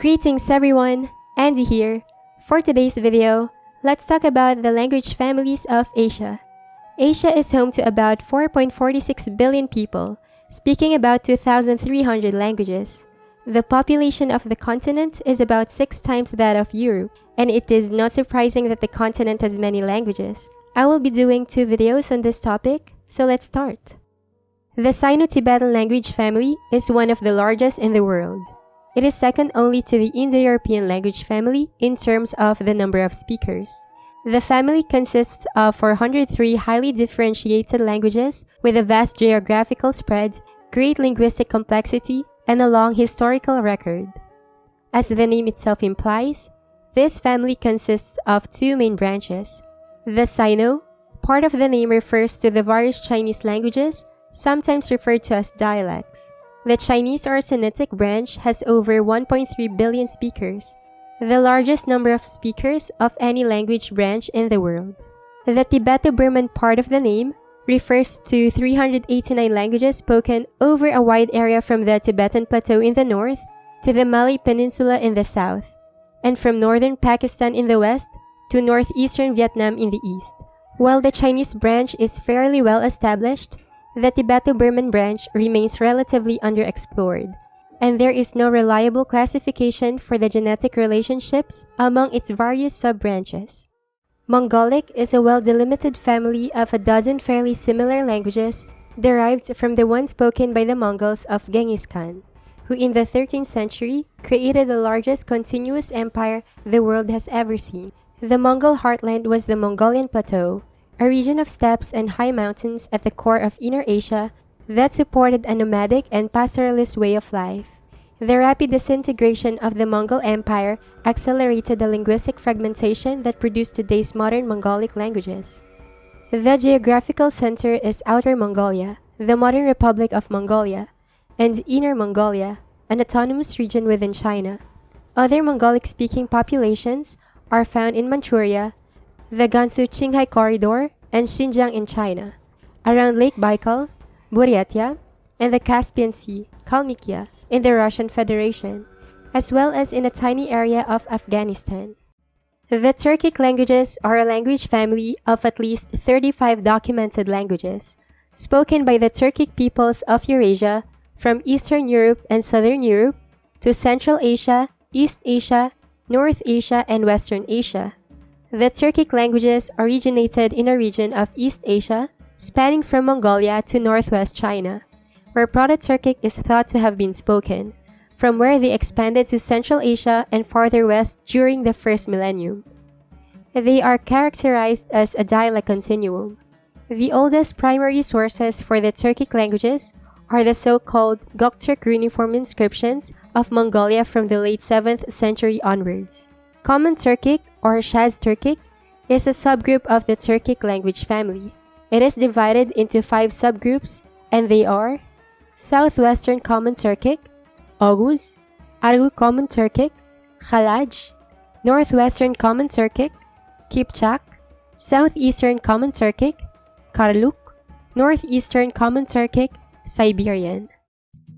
Greetings everyone, Andy here. For today's video, let's talk about the language families of Asia. Asia is home to about 4.46 billion people, speaking about 2,300 languages. The population of the continent is about 6 times that of Europe, and it is not surprising that the continent has many languages. I will be doing 2 videos on this topic, so let's start. The Sino-Tibetan language family is one of the largest in the world. It is second only to the Indo-European language family in terms of the number of speakers. The family consists of 403 highly differentiated languages with a vast geographical spread, great linguistic complexity, and a long historical record. As the name itself implies, this family consists of 2 main branches. The Sino, part of the name refers to the various Chinese languages, sometimes referred to as dialects. The Chinese or Sinitic branch has over 1.3 billion speakers, the largest number of speakers of any language branch in the world. The Tibeto-Burman part of the name refers to 389 languages spoken over a wide area from the Tibetan Plateau in the north to the Malay Peninsula in the south, and from northern Pakistan in the west to northeastern Vietnam in the east. While the Chinese branch is fairly well established, the Tibeto-Burman branch remains relatively underexplored, and there is no reliable classification for the genetic relationships among its various sub-branches. Mongolic is a well-delimited family of a dozen fairly similar languages derived from the one spoken by the Mongols of Genghis Khan, who in the 13th century created the largest continuous empire the world has ever seen. The Mongol heartland was the Mongolian Plateau, a region of steppes and high mountains at the core of Inner Asia that supported a nomadic and pastoralist way of life. The rapid disintegration of the Mongol Empire accelerated the linguistic fragmentation that produced today's modern Mongolic languages. The geographical center is Outer Mongolia, the modern Republic of Mongolia, and Inner Mongolia, an autonomous region within China. Other Mongolic-speaking populations are found in Manchuria, the Gansu-Qinghai Corridor, and Xinjiang in China, around Lake Baikal, Buryatia, and the Caspian Sea, Kalmykia, in the Russian Federation, as well as in a tiny area of Afghanistan. The Turkic languages are a language family of at least 35 documented languages, spoken by the Turkic peoples of Eurasia, from Eastern Europe and Southern Europe to Central Asia, East Asia, North Asia, and Western Asia. The Turkic languages originated in a region of East Asia, spanning from Mongolia to northwest China, where Proto-Turkic is thought to have been spoken, from where they expanded to Central Asia and farther west during the first millennium. They are characterized as a dialect continuum. The oldest primary sources for the Turkic languages are the so-called Göktürk cuneiform inscriptions of Mongolia from the late 7th century onwards. Common Turkic, or Shaz Turkic, is a subgroup of the Turkic language family. It is divided into 5 subgroups, and they are Southwestern Common Turkic, Oghuz, Argu Common Turkic, Khalaj, Northwestern Common Turkic, Kipchak, Southeastern Common Turkic, Karluk, Northeastern Common Turkic, Siberian.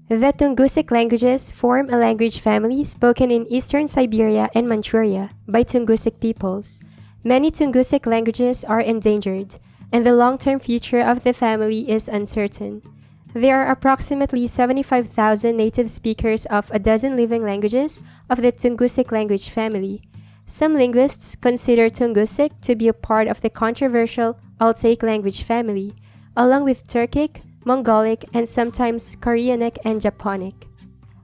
The Tungusic languages form a language family spoken in eastern Siberia and Manchuria by Tungusic peoples. Many Tungusic languages are endangered, and the long-term future of the family is uncertain. There are approximately 75,000 native speakers of a dozen living languages of the Tungusic language family. Some linguists consider Tungusic to be a part of the controversial Altaic language family, along with Turkic, Mongolic, and sometimes Koreanic and Japonic.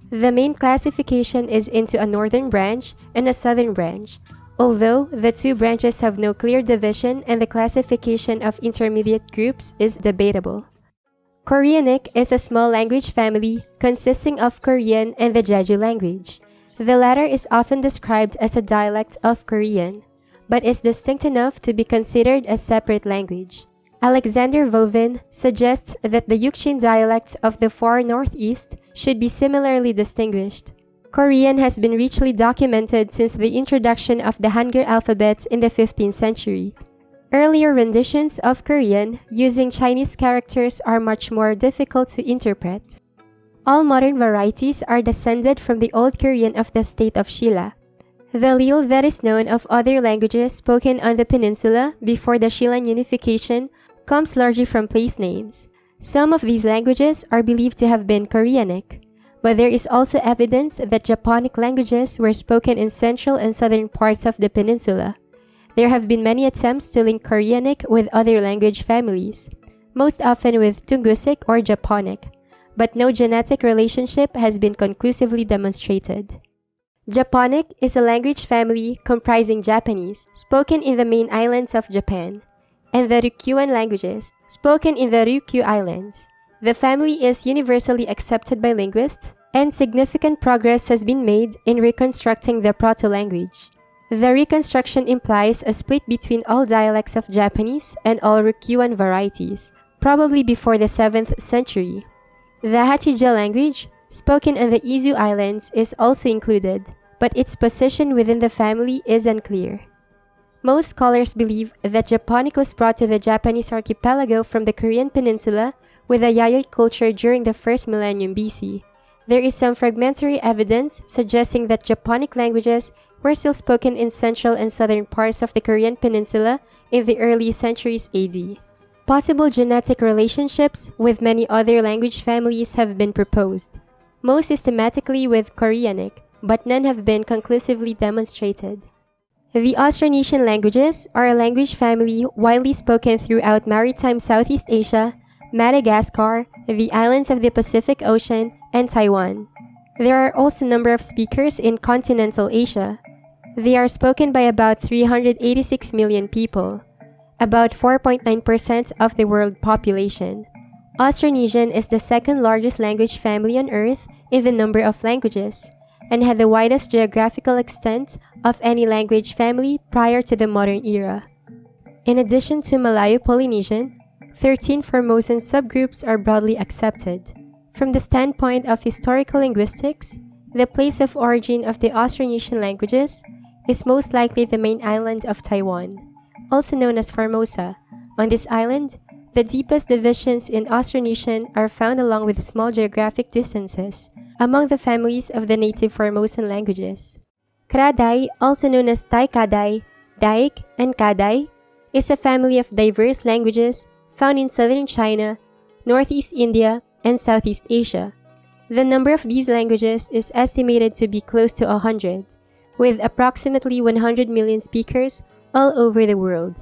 The main classification is into a northern branch and a southern branch, although the 2 branches have no clear division and the classification of intermediate groups is debatable. Koreanic is a small language family consisting of Korean and the Jeju language. The latter is often described as a dialect of Korean, but is distinct enough to be considered a separate language. Alexander Vovin suggests that the Yukshin dialect of the far northeast should be similarly distinguished. Korean has been richly documented since the introduction of the Hangul alphabet in the 15th century. Earlier renditions of Korean using Chinese characters are much more difficult to interpret. All modern varieties are descended from the Old Korean of the state of Shilla. The little that is known of other languages spoken on the peninsula before the Shillan unification comes largely from place names. Some of these languages are believed to have been Koreanic, but there is also evidence that Japonic languages were spoken in central and southern parts of the peninsula. There have been many attempts to link Koreanic with other language families, most often with Tungusic or Japonic, but no genetic relationship has been conclusively demonstrated. Japonic is a language family comprising Japanese, spoken in the main islands of Japan, and the Ryukyuan languages, spoken in the Ryukyu Islands. The family is universally accepted by linguists, and significant progress has been made in reconstructing the proto-language. The reconstruction implies a split between all dialects of Japanese and all Ryukyuan varieties, probably before the 7th century. The Hachija language, spoken on the Izu Islands, is also included, but its position within the family is unclear. Most scholars believe that Japonic was brought to the Japanese archipelago from the Korean peninsula with the Yayoi culture during the 1st millennium BC. There is some fragmentary evidence suggesting that Japonic languages were still spoken in central and southern parts of the Korean peninsula in the early centuries AD. Possible genetic relationships with many other language families have been proposed, most systematically with Koreanic, but none have been conclusively demonstrated. The Austronesian languages are a language family widely spoken throughout maritime Southeast Asia, Madagascar, the islands of the Pacific Ocean, and Taiwan. There are also a number of speakers in continental Asia. They are spoken by about 386 million people, about 4.9% of the world population. Austronesian is the second largest language family on Earth in the number of languages, and had the widest geographical extent of any language family prior to the modern era. In addition to Malayo-Polynesian, 13 Formosan subgroups are broadly accepted. From the standpoint of historical linguistics, the place of origin of the Austronesian languages is most likely the main island of Taiwan, also known as Formosa. On this island, the deepest divisions in Austronesian are found along with small geographic distances among the families of the native Formosan languages. Kra-Dai, also known as Kra-Dai, Daik, and Kra-Dai, is a family of diverse languages found in southern China, northeast India, and Southeast Asia. The number of these languages is estimated to be close to 100, with approximately 100 million speakers all over the world.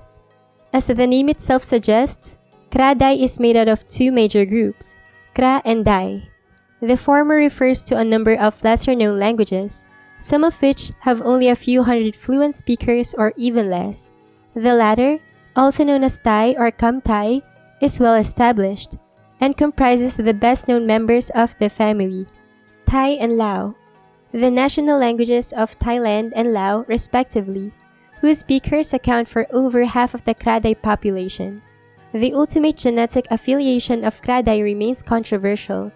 As the name itself suggests, Kra-Dai is made out of two major groups, Kra and Dai. The former refers to a number of lesser-known languages, some of which have only a few hundred fluent speakers or even less. The latter, also known as Thai or Kam-Thai, is well established and comprises the best-known members of the family, Thai and Lao, the national languages of Thailand and Lao respectively, whose speakers account for over half of the Kra-Dai population. The ultimate genetic affiliation of Kra-Dai remains controversial,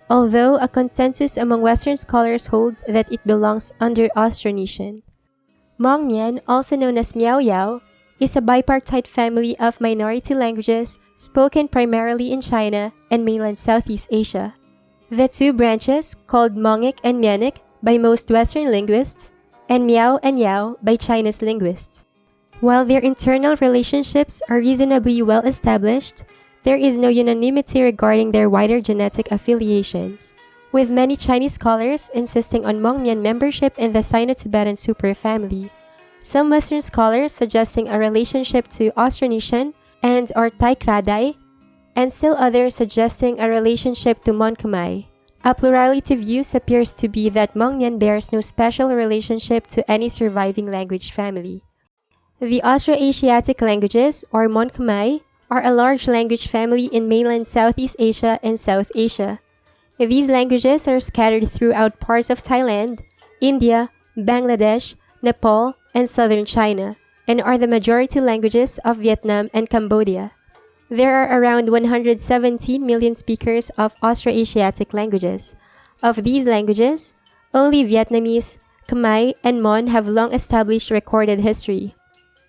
although a consensus among Western scholars holds that it belongs under Austronesian. Hmong-Mien, also known as Miao Yao, is a bipartite family of minority languages spoken primarily in China and mainland Southeast Asia. The two branches, called Hmongic and Mienic by most Western linguists, and Miao and Yao by Chinese linguists. While their internal relationships are reasonably well established, there is no unanimity regarding their wider genetic affiliations, with many Chinese scholars insisting on Hmong-Mien membership in the Sino-Tibetan superfamily, some Western scholars suggesting a relationship to Austronesian and or Thai Kra-Dai, and still others suggesting a relationship to Mon-Khmer. A plurality of views appears to be that Hmong-Mien bears no special relationship to any surviving language family. The Austroasiatic languages, or Mon-Khmer, are a large language family in mainland Southeast Asia and South Asia. These languages are scattered throughout parts of Thailand, India, Bangladesh, Nepal, and southern China, and are the majority languages of Vietnam and Cambodia. There are around 117 million speakers of Austroasiatic languages. Of these languages, only Vietnamese, Khmer, and Mon have long established recorded history.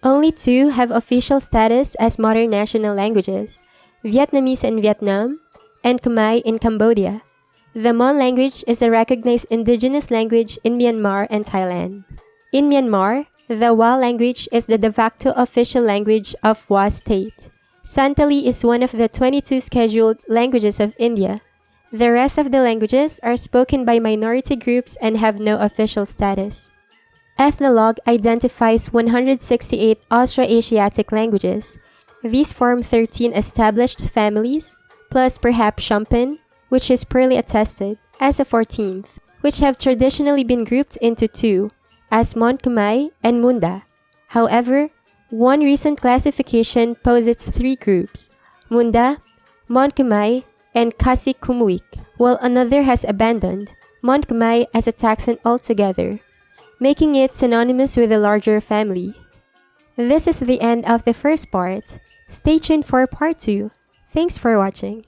Only two have official status as modern national languages, Vietnamese in Vietnam and Khmer in Cambodia. The Mon language is a recognized indigenous language in Myanmar and Thailand. In Myanmar, the Wa language is the de facto official language of Wa state. Santali is one of the 22 scheduled languages of India. The rest of the languages are spoken by minority groups and have no official status. Ethnologue identifies 168 Austroasiatic languages. These form 13 established families, plus perhaps Shumpin, which is poorly attested, as a 14th, which have traditionally been grouped into two, as Mon Khmer and Munda. However, one recent classification posits three groups, Munda, Mon Khmer, and Kasi Kumuik, while another has abandoned Mon Khmer as a taxon altogether, making it synonymous with a larger family. This is the end of the first part. Stay tuned for part 2. Thanks for watching.